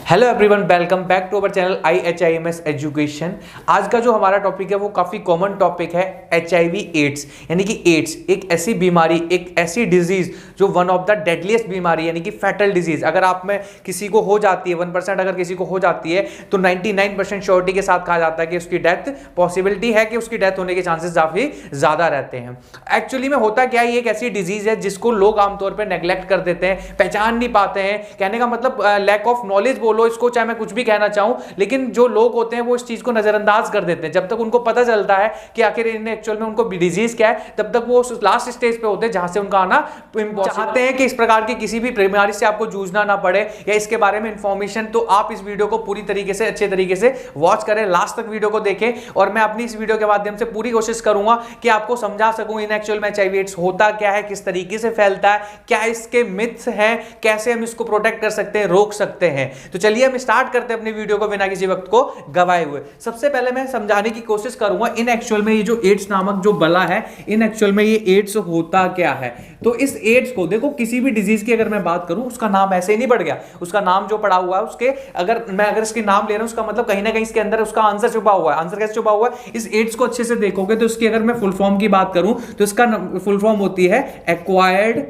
Hello everyone, welcome back to our channel IHIMS education. आज का जो हमारा टॉपिक है वो काफ़ी कॉमन टॉपिक है, HIV एड्स। यानी कि एड्स एक ऐसी बीमारी, एक ऐसी डिजीज जो वन ऑफ द डेडलीस्ट बीमारी यानी कि फैटल डिजीज। अगर आप में किसी को हो जाती है, 1% अगर किसी को हो जाती है तो 99% श्योरिटी के साथ कहा जाता है कि उसकी डेथ पॉसिबिलिटी है, कि उसकी डेथ होने के चांसेस काफ़ी ज़्यादा रहते हैं। एक्चुअली में होता क्या है, ये एक ऐसी डिजीज है जिसको लोग आमतौर पर नेग्लेक्ट कर देते हैं, पहचान नहीं पाते हैं। कहने का मतलब लैक ऑफ नॉलेज बोलो इसको, चाहे मैं कुछ भी कहना चाहूं, लेकिन जो लोग होते हैं वो इस चीज को नजरअंदाज कर देते हैं। जब तक उनको पता चलता है कि आखिर इन एक्चुअल में उनको डिजीज क्या है, तब तक वो लास्ट स्टेज पे होते हैं जहां से उनका आना चाहते हैं कि इस प्रकार की किसी भी बीमारी से आपको जूझना ना पड़े या इसके बारे में इंफॉर्मेशन। तो आप इस वीडियो को पूरी तरीके से, अच्छे तरीके से वॉच करें, लास्ट तक वीडियो को देखें। और मैं अपनी इस वीडियो के माध्यम से पूरी कोशिश करूंगा कि आपको समझा सकूं इन एक्चुअल में HIV एड्स होता क्या है, किस तरीके से फैलता है, क्या इसके मिथ्स हैं, कैसे हम इसको प्रोटेक्ट कर सकते हैं, रोक सकते हैं। तो चलिए हम स्टार्ट करते हैं अपनी वीडियो को बिना किसी वक्त को गवाए हुए। सबसे पहले मैं समझाने की कोशिश करूंगा इन एक्चुअल में ये जो एड्स नामक जो बला है, इन एक्चुअल में ये एड्स होता क्या है। तो इस एड्स को देखो, किसी भी डिजीज की अगर मैं बात करूं, उसका नाम ऐसे ही नहीं पड़ गया, उसका नाम जो पड़ा हुआ है उसके अगर इसके नाम ले रहा हूं, उसका मतलब कहीं ना कहीं इसके अंदर उसका आंसर छुपा हुआ है। आंसर कैसे छुपा हुआ है, इस एड्स को अच्छे से देखोगे तो इसकी अगर मैं फुल फॉर्म की बात करूं तो इसका फुल फॉर्म होती है एक्वायर्ड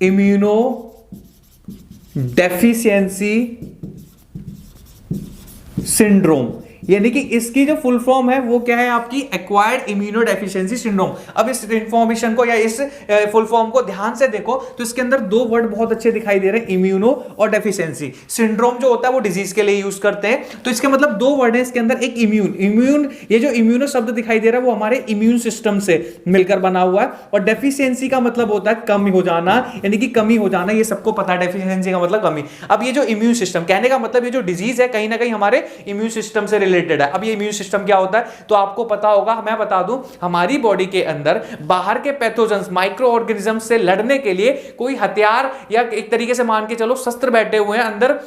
इम्यूनो डेफिशिएंसी सिंड्रोम। यानी कि इसकी जो फुल फॉर्म है वो क्या है, आपकी एक्वायर्ड इम्यूनो डेफिशिएंसी सिंड्रोम। अब इस इंफॉर्मेशन को या इस फुल फॉर्म को ध्यान से देखो तो इसके अंदर दो वर्ड बहुत अच्छे दिखाई दे रहे हैं, इम्यूनो और डेफिशिएंसी। सिंड्रोम जो होता है वो डिजीज के लिए यूज करते हैं, तो इसके मतलब दो वर्ड है इसके अंदर। एक इम्यून, ये जो इम्यूनो शब्द दिखाई दे रहा है वो हमारे इम्यून सिस्टम से मिलकर बना हुआ है। और डेफिशिएंसी का मतलब होता है कम हो जाना, यानी कि कमी हो जाना, ये सबको पता है। डेफिशिएंसी का मतलब कमी। अब ये जो इम्यून सिस्टम, कहने का मतलब ये जो डिजीज है कहीं ना कहीं हमारे इम्यून सिस्टम से रिलेटेड है। अब ये इम्यून सिस्टम क्या होता है तो आपको पता होगा, मैं बता दूं, हमारी बॉडी के अंदर बाहर के पैथोजेंस, माइक्रो ऑर्गेनिज्म से लड़ने के लिए कोई हथियार या एक तरीके से मान के चलो शस्त्र बैठे हुए हैं अंदर,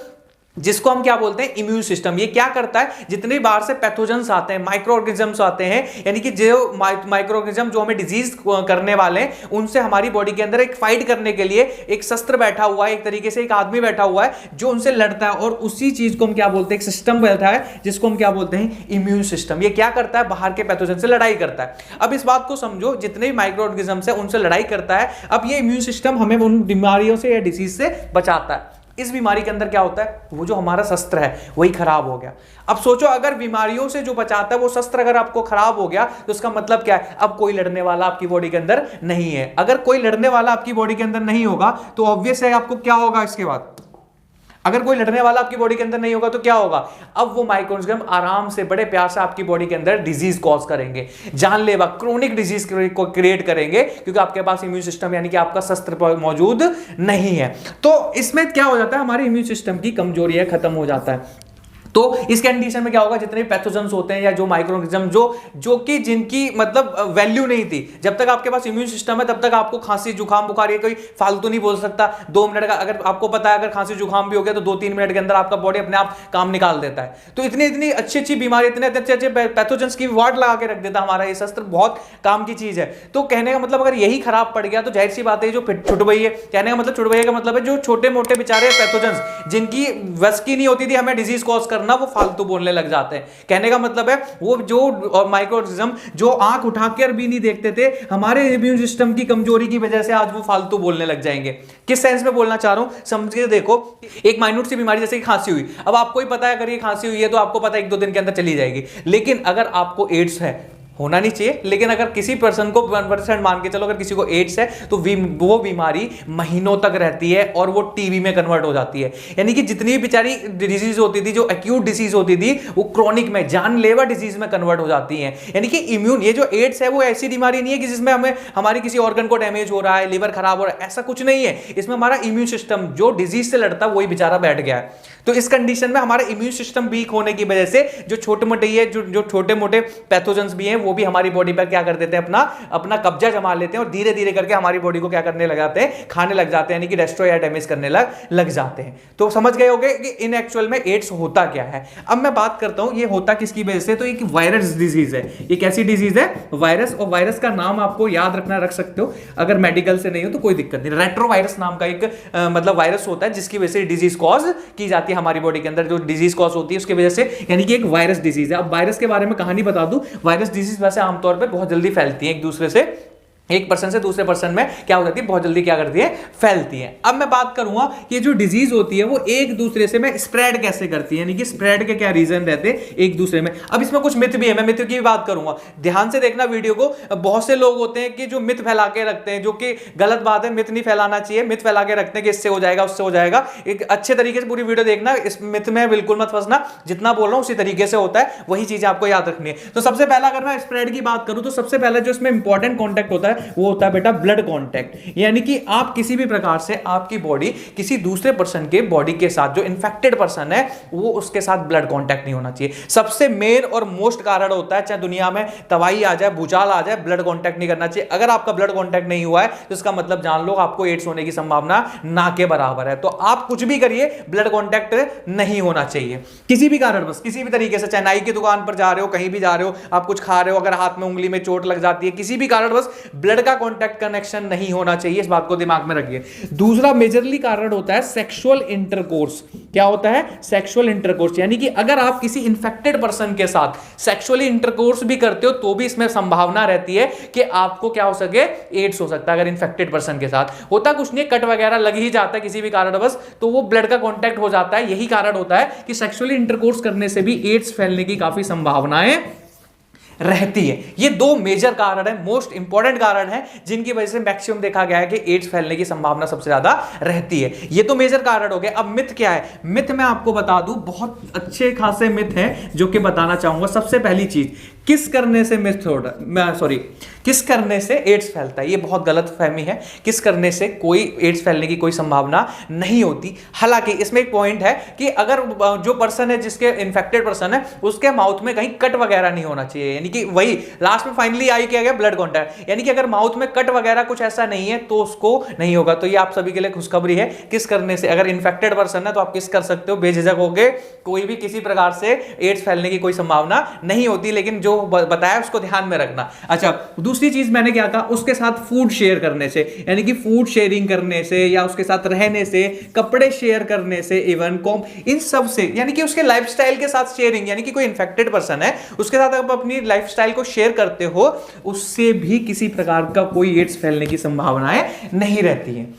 जिसको हम क्या बोलते हैं, इम्यून सिस्टम। ये क्या करता है, जितने बाहर से पैथोजेंस आते हैं, माइक्रो ऑर्गेनिजम्स आते हैं, यानी कि जो माइक्रो ऑर्गेनिज्म जो हमें डिजीज करने वाले हैं, उनसे हमारी बॉडी के अंदर एक फाइट करने के लिए एक शस्त्र बैठा हुआ है, एक तरीके से एक आदमी बैठा हुआ है जो उनसे लड़ता है। और उसी चीज को हम क्या बोलते हैं, एक सिस्टम बैठा है जिसको हम क्या बोलते हैं, इम्यून सिस्टम। ये क्या करता है, बाहर के पैथोजन से लड़ाई करता है। अब इस बात को समझो, जितने भी माइक्रो ऑर्गेनिजम्स है उनसे लड़ाई करता है। अब ये इम्यून सिस्टम हमें उन बीमारियों से या डिजीज से बचाता है। इस बीमारी के अंदर क्या होता है, वो जो हमारा शस्त्र है वही खराब हो गया। अब सोचो, अगर बीमारियों से जो बचाता है वो शस्त्र अगर आपको खराब हो गया तो उसका मतलब क्या है, अब कोई लड़ने वाला आपकी बॉडी के अंदर नहीं है। अगर कोई लड़ने वाला आपकी बॉडी के अंदर नहीं होगा तो ऑब्वियस है आपको क्या होगा इसके बाद, अगर कोई लड़ने वाला आपकी बॉडी के अंदर नहीं होगा तो क्या होगा, अब वो माइक्रोऑर्गेनिज्म आराम से बड़े प्यार से आपकी बॉडी के अंदर डिजीज कॉज करेंगे, जानलेवा क्रोनिक डिजीज को क्रिएट करेंगे, क्योंकि आपके पास इम्यून सिस्टम यानी कि आपका शस्त्र मौजूद नहीं है। तो इसमें क्या हो जाता है, हमारे इम्यून सिस्टम की कमजोरी है, खत्म हो जाता है। तो इस कंडीशन में क्या होगा, जितने भी पैथोजेंस होते हैं या जो माइक्रोऑर्गेनिज्म जो कि जिनकी मतलब वैल्यू नहीं थी, जब तक आपके पास इम्यून सिस्टम है तब तक आपको खांसी जुकाम बुखार ये कोई फालतू नहीं बोल सकता। 2 मिनट का अगर आपको पता है, अगर खांसी जुकाम भी हो गया तो 2-3 मिनट के अंदर आपका बॉडी अपने आप काम निकाल देता है। तो इतनी अच्छी बीमारी, इतने अच्छे पैथोजेंस की वार्ड लगा के रख देता हमारा ये शस्त्र, बहुत काम की चीज है। तो कहने का मतलब अगर यही खराब पड़ गया तो जाहिर सी बात है जो छुटभइये, कहने का मतलब छुटभइये का मतलब है जो छोटे मोटे बेचारे पैथोजेंस जिनकी वश की नहीं होती थी हमें डिजीज कॉज करना, वो फालतू बोलने लग जाते हैं। कहने का मतलब है वो जो माइक्रोऑर्गेनिज्म जो आंख उठाकर भी नहीं देखते थे, हमारे इम्यून सिस्टम की कमजोरी की वजह से आज वो फालतू बोलने लग जाएंगे। किस सेंस में बोलना चाह रहा हूं समझ के देखो, एक माइन्यूट सी बीमारी जैसे कि खांसी हुई, अब आपको ही पता है अगर ये खांसी हुई है तो आपको पता है 1-2 दिन के अंदर चली जाएगी। लेकिन अगर आपको एड्स है, होना नहीं चाहिए, लेकिन अगर किसी पर्सन को 1% मान के चलो, अगर किसी को एड्स है तो वो बीमारी महीनों तक रहती है और वो टीबी में कन्वर्ट हो जाती है। यानी कि जितनी भी बेचारी डिजीज होती थी, जो एक्यूट डिजीज होती थी, वो क्रोनिक में, जानलेवा डिजीज में कन्वर्ट हो जाती है। यानी कि इम्यून, ये जो एड्स है वो ऐसी बीमारी नहीं है कि जिसमें हमें हमारी किसी ऑर्गन को डैमेज हो रहा है, लिवर खराब हो रहा है, ऐसा कुछ नहीं है। इसमें हमारा इम्यून सिस्टम जो डिजीज से लड़ता है वही बेचारा बैठ गया है। तो इस कंडीशन में हमारा इम्यून सिस्टम वीक होने की वजह से जो छोटे मोटे पैथोजेंस भी हैं वो भी हमारी बॉडी पर क्या कर देते हैं, अपना अपना कब्जा जमा लेते हैं और धीरे धीरे करके हमारी बॉडी को क्या करने लग जाते हैं, खाने लग जाते हैं, यानी कि डिस्ट्रॉय या डैमेज करने लग जाते हैं। तो समझ गए होंगे कि इन एक्चुअल में एड्स होता क्या है। अब मैं बात करता हूं ये होता किसकी वजह से, तो एक वायरस डिजीज है। ये कैसी डिजीज है, वायरस। और वायरस का नाम आपको याद रख सकते हो, अगर मेडिकल से नहीं हो तो कोई दिक्कत नहीं। रेट्रोवायरस नाम का एक मतलब वायरस होता है जिसकी वजह से डिजीज कॉज की जाती है हमारी बॉडी के अंदर, जो डिजीज कॉज होती है उसकी वजह से, यानी कि एक वायरस डिजीज है। अब वायरस के बारे में कहानी बता दूं, वायरस डिजीज वैसे आमतौर पर बहुत जल्दी फैलती है एक दूसरे से, एक पर्सन से दूसरे पर्सन में क्या हो जाती है, बहुत जल्दी क्या करती है, फैलती है। अब मैं बात करूंगा कि जो डिजीज होती है वो एक दूसरे से में स्प्रेड कैसे करती है, यानी कि स्प्रेड के क्या रीजन रहते हैं एक दूसरे में। अब इसमें कुछ मिथ भी है, मैं मिथ की भी बात करूंगा, ध्यान से देखना वीडियो को। बहुत से लोग होते हैं कि जो मिथ फैला के रखते हैं, जो कि गलत बात है, मिथ नहीं फैलाना चाहिए। मिथ फैला के रखते हैं कि इससे हो जाएगा, उससे हो जाएगा। एक अच्छे तरीके से पूरी वीडियो देखना, इस मिथ में बिल्कुल मत फंसना, जितना बोल रहा हूं उसी तरीके से होता है, वही चीजें आपको याद रखनी है। तो सबसे पहला अगर मैं स्प्रेड की बात करूं तो सबसे पहला जो इसमें इंपॉर्टेंट कॉन्टैक्ट होता है वो होता है बेटा ब्लड कांटेक्ट, यानी कि आप किसी भी प्रकार से आपकी बॉडी किसी दूसरे पर्सन के बॉडी के साथ, जो इन्फेक्टेड पर्सन है वो उसके साथ ब्लड कांटेक्ट नहीं होना चाहिए। सबसे मेन और मोस्ट कारण होता है, चाहे दुनिया में तबाही आ जाए, भूचाल आ जाए, ब्लड कांटेक्ट नहीं करना चाहिए। अगर आपका ब्लड कांटेक्ट नहीं हुआ है तो इसका मतलब जान लो आपको एड्स होने की संभावना ना के बराबर है। तो आप कुछ भी करिए, ब्लड कांटेक्ट नहीं होना चाहिए किसी भी कारण, बस किसी भी तरीके से, चाहे नाई की दुकान पर जा रहे हो, कहीं भी जा रहे हो, आप कुछ खा रहे हो, अगर हाथ में उंगली में चोट लग जाती है, किसी भी कारण बस ब्लड का कांटेक्ट कनेक्शन नहीं होना चाहिए, इस बात को दिमाग में रखिए। दूसरा मेजरली कारण होता है सेक्सुअल इंटरकोर्स। क्या होता है, सेक्सुअल इंटरकोर्स, यानी कि अगर आप किसी इन्फेक्टेड पर्सन के साथ सेक्सुअली इंटरकोर्स भी करते हो तो भी इसमें संभावना रहती है कि आपको क्या हो सके, एड्स हो सकता है। अगर इन्फेक्टेड पर्सन के साथ होता कुछ नहीं, कट वगैरह लग ही जाता है किसी भी कारण बस, तो वो ब्लड का कांटेक्ट हो जाता है। यही कारण होता है कि सेक्सुअली इंटरकोर्स करने से भी एड्स फैलने की काफी संभावनाएं रहती है। ये दो मेजर कारण है, मोस्ट इंपॉर्टेंट कारण है, जिनकी वजह से मैक्सिमम देखा गया है कि एड्स फैलने की संभावना सबसे ज्यादा रहती है। ये तो मेजर कारण हो गए। अब मिथ क्या है, मिथ मैं आपको बता दूं, बहुत अच्छे खासे मिथ हैं जो कि बताना चाहूंगा। सबसे पहली चीज, किस करने से किस करने से एड्स फैलता है, ये बहुत गलत फहमी है। किस करने से कोई एड्स फैलने की कोई संभावना नहीं होती। हालांकि इसमें एक पॉइंट है कि अगर जो पर्सन है, जिसके इन्फेक्टेड पर्सन है, उसके माउथ में कहीं कट वगैरह नहीं होना चाहिए, यानी कि वही लास्ट में फाइनली आई किया गया ब्लड कॉन्टैक्ट, यानी कि अगर माउथ में कट वगैरह कुछ ऐसा नहीं है तो उसको नहीं होगा। तो ये आप सभी के लिए खुशखबरी है। किस करने से, अगर इन्फेक्टेड पर्सन है तो आप किस कर सकते हो बेझिझक होके, कोई भी किसी प्रकार से एड्स फैलने की कोई संभावना नहीं होती, लेकिन जो बताया उसको ध्यान में रखना। अच्छा, दूसरी चीज मैंने क्या कहा, उसके साथ फूड शेयर करने से, यानी कि फूड शेयरिंग करने से या उसके साथ रहने से, कपड़े शेयर करने से, इवन कॉम, इन सब से, यानी कि उसके लाइफस्टाइल के साथ शेयरिंग, यानी कि कोई इन्फेक्टेड पर्सन है उसके साथ आप अपनी लाइफस्टाइल को शेयर करते हो, उससे भी किसी प्रकार का कोई एड्स फैलने की संभावनाएं नहीं रहती है।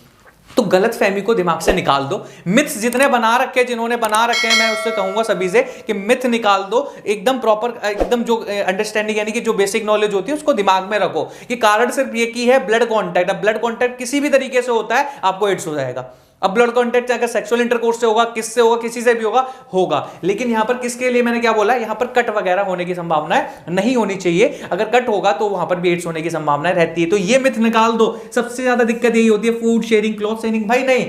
तो गलत फहमी को दिमाग से निकाल दो। मिथ्स जितने बना रखे, जिन्होंने बना रखे हैं, मैं उससे कहूंगा सभी से कि मिथ निकाल दो, एकदम प्रॉपर, एकदम जो अंडरस्टैंडिंग यानी कि जो बेसिक नॉलेज होती है उसको दिमाग में रखो कि कारण सिर्फ ये की है ब्लड कांटेक्ट। अब ब्लड कांटेक्ट किसी भी तरीके से होता है, आपको एड्स हो जाएगा। अब ब्लड कांटेक्ट अगर सेक्सुअल इंटरकोर्स से होगा, किससे होगा, किसी से भी होगा। लेकिन यहां पर किसके लिए मैंने क्या बोला, यहां पर कट वगैरह होने की संभावना नहीं होनी चाहिए। अगर कट होगा तो वहां पर भी एड्स होने की संभावना रहती है। तो ये मिथ निकाल दो। सबसे ज्यादा दिक्कत यही होती है, फूड शेयरिंग, क्लॉथ शेयरिंग। भाई नहीं,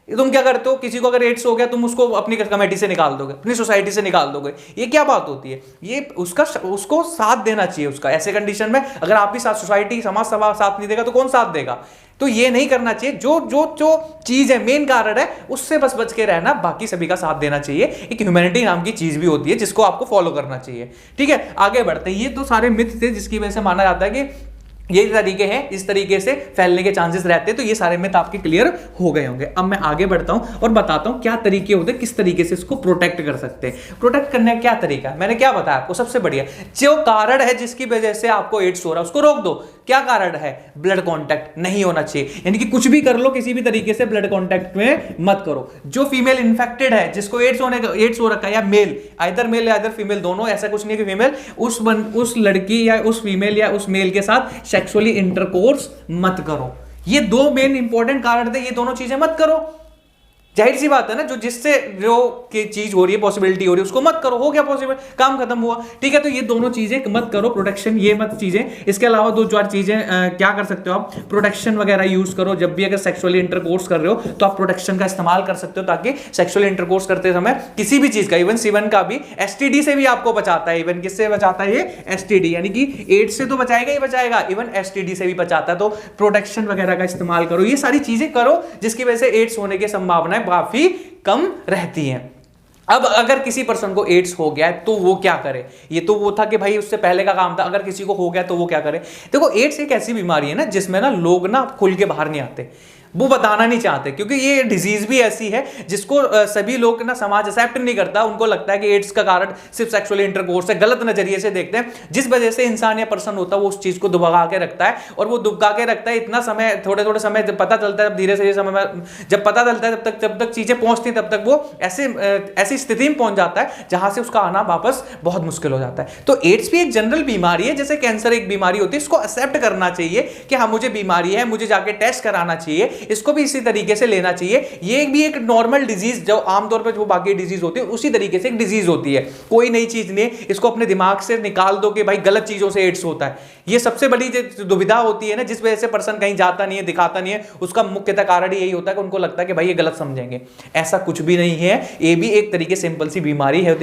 तुम क्या करते हो, किसी को अगर एड्स हो गया तुम उसको अपनी कमेटी से निकाल दोगे, अपनी सोसाइटी से निकाल दोगे, ये क्या बात होती है। ये उसको साथ देना चाहिए उसका। ऐसे कंडीशन में अगर आप भी सोसाइटी, समाज सभा साथ नहीं देगा तो कौन साथ देगा। तो ये नहीं करना चाहिए। जो चीज है, मेन कारण है, उससे बस बच के रहना, बाकी सभी का साथ देना चाहिए। एक ह्यूमैनिटी नाम की चीज भी होती है जिसको आपको फॉलो करना चाहिए। ठीक है, आगे बढ़ते हैं। ये तो सारे मिथ थे जिसकी वजह से माना जाता है कि ये तरीके हैं, इस तरीके से फैलने के चांसेस रहते हैं। तो ये सारे मिथ आपके क्लियर हो गए होंगे। अब मैं आगे बढ़ता हूं और बताता हूं क्या तरीके होते हैं, किस तरीके से इसको प्रोटेक्ट कर सकते हैं। प्रोटेक्ट करने का क्या तरीका है, मैंने क्या बताया आपको। सबसे बढ़िया, जो कारण है जिसकी वजह से आपको एड्स हो रहा है उसको रोक दो। क्या कारण है, ब्लड कांटेक्ट नहीं होना चाहिए, यानी कि कुछ भी कर लो, किसी भी तरीके से ब्लड कांटेक्ट में मत करो। जो फीमेल इन्फेक्टेड है, जिसको एड्स हो रखा है, या मेल, आइदर मेल या आइदर फीमेल, दोनों, ऐसा कुछ नहीं है कि फीमेल, उस लड़की या उस फीमेल या उस मेल के साथ सेक्सुअली इंटरकोर्स मत करो। ये दो मेन इंपॉर्टेंट कारण थे, ये दोनों चीजें मत करो। जाहिर सी बात है ना, जो जिससे जो की चीज हो रही है, पॉसिबिलिटी हो रही है, उसको मत करो, हो गया पॉसिबल, काम खत्म हुआ, ठीक है। तो ये दोनों चीजें मत करो, प्रोटेक्शन ये मत चीजें। इसके अलावा दो चार चीजें क्या कर सकते हो आप, प्रोटेक्शन वगैरह यूज करो। जब भी अगर सेक्सुअली इंटरकोर्स कर रहे हो तो आप प्रोटेक्शन का इस्तेमाल कर सकते हो, ताकि सेक्सुअली इंटरकोर्स करते समय किसी भी चीज का, इवन सीवन का भी, एसटीडी से भी आपको बचाता है। इवन किससे बचाता है ये, एसटीडी, यानी कि एड्स से तो बचाएगा ही बचाएगा, इवन एसटीडी से भी बचाता है। तो प्रोटेक्शन वगैरह का इस्तेमाल करो, ये सारी चीजें करो जिसकी वजह से एड्स होने की संभावनाएं काफी कम रहती हैं। अब अगर किसी पर्सन को एड्स हो गया है तो वो क्या करे, ये तो वो था कि भाई उससे पहले का काम था। अगर किसी को हो गया तो वो क्या करे। देखो, एड्स एक ऐसी बीमारी है ना जिसमें ना लोग ना खुल के बाहर नहीं आते, वो बताना नहीं चाहते, क्योंकि ये डिजीज भी ऐसी है जिसको सभी लोग ना समाज एक्सेप्ट नहीं करता। उनको लगता है कि एड्स का कारण सिर्फ सेक्सुअल इंटरकोर्स है, गलत नजरिए से देखते हैं, जिस वजह से इंसान या पर्सन होता है वो उस चीज को दुबका के रखता है। और वो दुबका के रखता है इतना समय, थोड़े थोड़े समय जब पता चलता है, धीरे से समय में जब पता चलता है, जब तक चीजें पहुंचती तब तक वो ऐसी स्थिति में पहुंच जाता है जहां से उसका आना वापस बहुत मुश्किल हो जाता है। तो एड्स भी एक जनरल बीमारी है, जैसे कैंसर एक बीमारी होती है, इसको एक्सेप्ट करना चाहिए कि हाँ मुझे बीमारी है, मुझे जाके टेस्ट कराना चाहिए, इसको भी इसी तरीके से लेना चाहिए। ये भी एक नॉर्मल डिजीज, जो आमतौर पर जो बाकी डिजीज होती है उसी तरीके से एक डिजीज होती है, कोई नई चीज नहीं। इसको अपने दिमाग से निकाल दो कि भाई गलत चीजों से एड्स होता है, ये सबसे बड़ी दुविधा होती है ना, जिस वजह से पर्सन कहीं जाता नहीं है, दिखाता नहीं है। उसका मुख्यतः कारण यही होता है कि उनको लगता है कि भाई ये गलत समझेंगे। ऐसा कुछ भी नहीं है, ये भी एक तरीके सिंपल सी बीमारी है।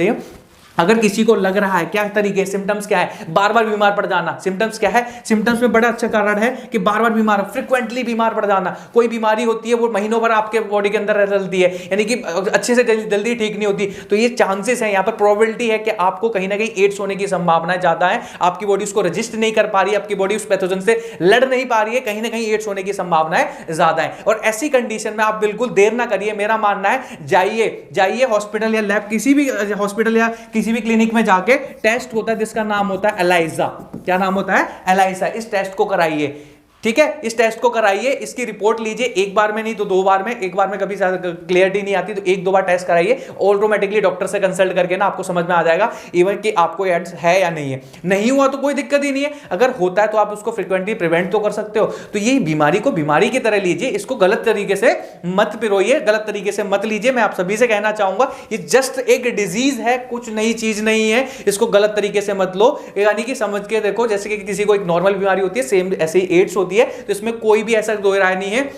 अगर किसी को लग रहा है, क्या तरीके सिम्टम्स क्या है, बार बार बीमार पड़ जाना, सिम्टम्स क्या है, सिम्टम्स में बड़ा अच्छा कारण है कि बार बार बीमार, फ्रिक्वेंटली बीमार पड़ जाना। कोई बीमारी होती है वो महीनों भर आपके बॉडी के अंदर चलती है, यानी कि अच्छे से जल्दी ठीक नहीं होती, तो ये चांसेस है, यहाँ पर प्रोबेबिलिटी है कि आपको कहीं ना कहीं एड्स होने की संभावना ज्यादा है। आपकी बॉडी उसको रजिस्ट नहीं कर पा रही है, आपकी बॉडी उस पैथोजन से लड़ नहीं पा रही है, कहीं ना कहीं एड्स होने की संभावनाएं ज्यादा है। और ऐसी कंडीशन में आप बिल्कुल देर ना करिए, मेरा मानना है जाइए हॉस्पिटल या लैब, किसी भी हॉस्पिटल या किसी भी क्लिनिक में जाके टेस्ट होता है जिसका नाम होता है एलाइजा। क्या नाम होता है, एलाइजा। इस टेस्ट को कराइए, ठीक है, इस टेस्ट को कराइए, इसकी रिपोर्ट लीजिए, एक बार में नहीं तो दो बार में, एक बार में कभी क्लियरिटी नहीं आती तो एक दो बार टेस्ट कराइए, ऑटोमेटिकली डॉक्टर से कंसल्ट करके ना आपको समझ में आ जाएगा इवन कि आपको एड्स है या नहीं है। नहीं हुआ तो कोई दिक्कत ही नहीं है, अगर होता है तो आप उसको फ्रिक्वेंटली प्रिवेंट तो कर सकते हो। तो ये बीमारी को बीमारी की तरह लीजिए, इसको गलत तरीके से मत पिरोइए, गलत तरीके से मत लीजिए। मैं आप सभी से कहना चाहूंगा ये जस्ट एक डिजीज है, कुछ नई चीज नहीं है, इसको गलत तरीके से मत लो। यानी कि समझ के देखो, जैसे कि किसी को एक नॉर्मल बीमारी होती है, सेम ऐसे ही एड्स होती है, तो इसमें कोई भी ऐसा कोई राय नहीं है,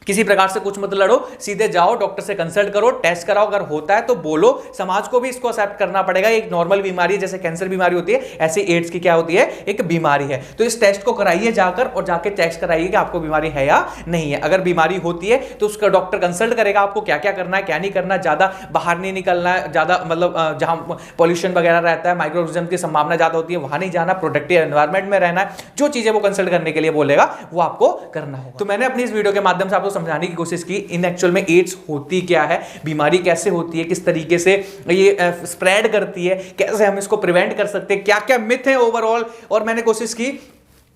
किसी प्रकार से कुछ मत लड़ो, सीधे जाओ डॉक्टर से कंसल्ट करो, टेस्ट कराओ, अगर होता है तो बोलो। समाज को भी इसको एक्सेप्ट करना पड़ेगा, एक नॉर्मल बीमारी है, जैसे कैंसर बीमारी होती है ऐसे एड्स की क्या होती है, एक बीमारी है। तो इस टेस्ट को कराइए जाकर, और जाके टेस्ट कराइए कि आपको बीमारी है या नहीं है। अगर बीमारी होती है तो उसका डॉक्टर कंसल्ट करेगा आपको क्या क्या करना है, क्या नहीं करना, ज्यादा बाहर नहीं निकलना है, ज्यादा मतलब जहां पॉल्यूशन वगैरह रहता है, माइक्रो ऑर्गेनिज्म की संभावना ज्यादा होती है वहां नहीं जाना, प्रोटेक्टिव एनवायरमेंट में रहना है। जो चीजें वो कंसल्ट करने के लिए बोलेगा वो आपको करना होगा। तो मैंने अपनी इस वीडियो के माध्यम से आपको समझाने की कोशिश की इन एक्चुअल में एड्स होती क्या है, बीमारी कैसे होती है, किस तरीके से ये स्प्रेड करती है, कैसे हम इसको प्रिवेंट कर सकते हैं, क्या क्या मिथ है ओवरऑल, और मैंने कोशिश की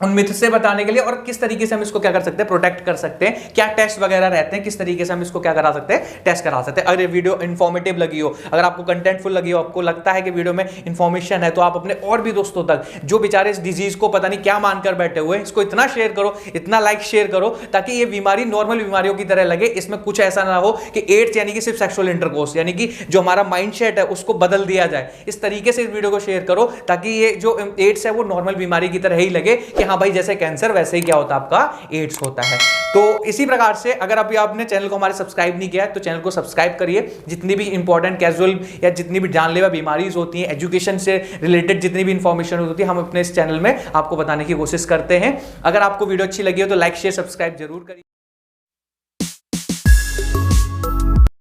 उन मिथ से बताने के लिए, और किस तरीके से हम इसको क्या कर सकते हैं, प्रोटेक्ट कर सकते हैं, क्या टेस्ट वगैरह रहते हैं, किस तरीके से हम इसको क्या करा सकते हैं, टेस्ट करा सकते हैं। अगर ये वीडियो इन्फॉर्मेटिव लगी हो, अगर आपको कंटेंटफुल लगी हो, आपको लगता है कि वीडियो में इन्फॉर्मेशन है, तो आप अपने और भी दोस्तों तक जो बेचारे इस डिजीज को पता नहीं क्या मानकर बैठे हुए, इसको इतना शेयर करो, इतना लाइक शेयर करो, ताकि ये बीमारी नॉर्मल बीमारियों की तरह लगे। इसमें कुछ ऐसा ना हो कि एड्स यानी कि सिर्फ सेक्सुअल इंटरकोर्स, यानी कि जो हमारा माइंडसेट है उसको बदल दिया जाए। इस तरीके से इस वीडियो को शेयर करो ताकि ये जो एड्स है वो नॉर्मल बीमारी की तरह ही लगे कि हाँ भाई जैसे कैंसर वैसे ही क्या होता है, आपका एड्स होता है। तो इसी प्रकार से अगर अभी आपने चैनल को हमारे सब्सक्राइब नहीं किया तो चैनल को सब्सक्राइब करिए। जितनी भी इंपॉर्टेंट कैजुअल या जितनी भी जानलेवा बीमारीज होती हैं, एजुकेशन से रिलेटेड जितनी भी इंफॉर्मेशन होती है, हम अपने इस चैनल में आपको बताने की कोशिश करते हैं। अगर आपको वीडियो अच्छी लगी हो तो लाइक शेयर सब्सक्राइब जरूर करिए।